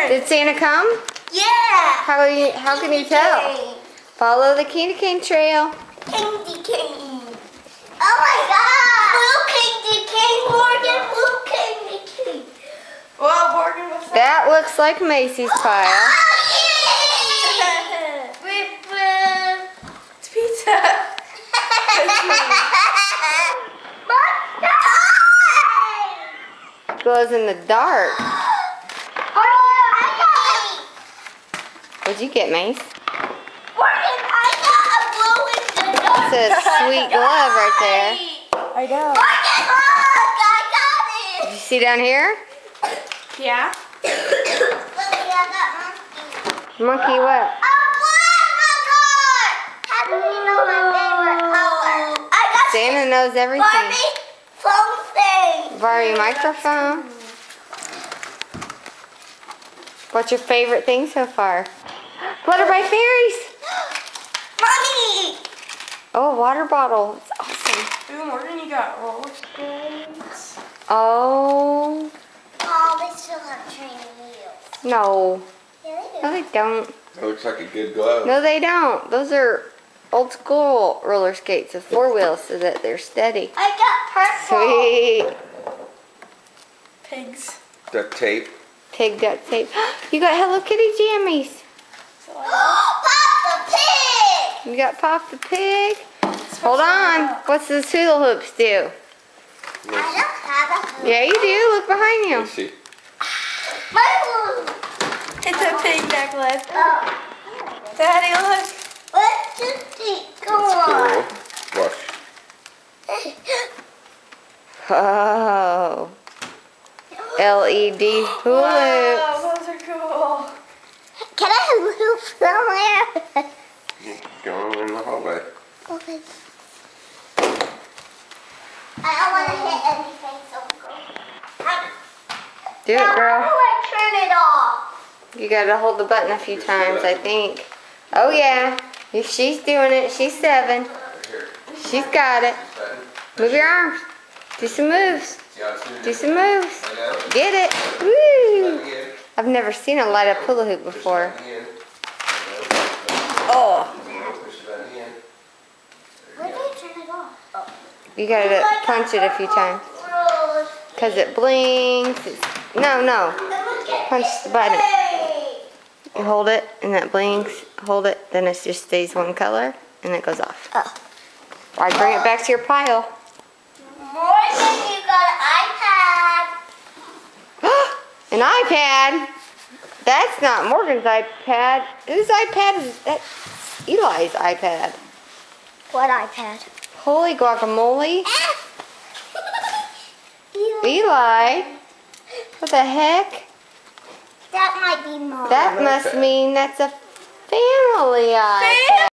Did Santa come? Yeah. How can you tell? Follow the candy cane trail. Candy cane. Oh my God! Blue candy cane, Morgan. Blue candy cane. Well, Morgan, what's that? That looks like Macy's pile. It's pizza. Glows in the dark. What'd you get, Mace? That's a sweet glove right there. I know. Did you see down here? Yeah. Monkey what? Santa knows everything. Barbie microphone. What's your favorite thing so far? Flutterby fairies. Mommy! Oh, a water bottle. It's awesome. Ooh, Morgan, you got roller skates. Oh. Oh, they still have training wheels. No. Yeah, they do. No, they don't. That looks like a good glove. No, they don't. Those are old school roller skates with 4 wheels so that they're steady. I got purple. Sweet. Pigs. Duct tape. Pig duct tape. You got Hello Kitty jammies. Pop the pig! You got Pop the Pig. Hold on. What's the hula hoops do? I don't have a Yeah, you do. Look behind you. Let's see. It's a pig necklace. Oh. Daddy, look. Let's just take. Come on. Cool. Watch. Oh. LED hula hoops. Wow, those are cool. Can I move somewhere? Going in the hallway. Okay. I don't want to hit anything, so go. Do it, girl. How do I turn it off? You gotta hold the button a few times, I think. Oh yeah. She's doing it. She's 7. She's got it. Move your arms. Do some moves. Do some moves. Get it. Woo! I've never seen a light up hula hoop before. Oh. Where do I turn it off? Oh. You gotta punch it a few times. Because it blinks. No. Punch the button. You hold it and that blinks. Hold it. Then it just stays one color and it goes off. Oh. Alright, bring it back to your pile. Morgan, you got an iPad. An iPad? That's not Morgan's iPad. Whose iPad is that? Eli's iPad. What iPad? Holy guacamole. Eli. What the heck? That might be mine. That must mean that's a family iPad.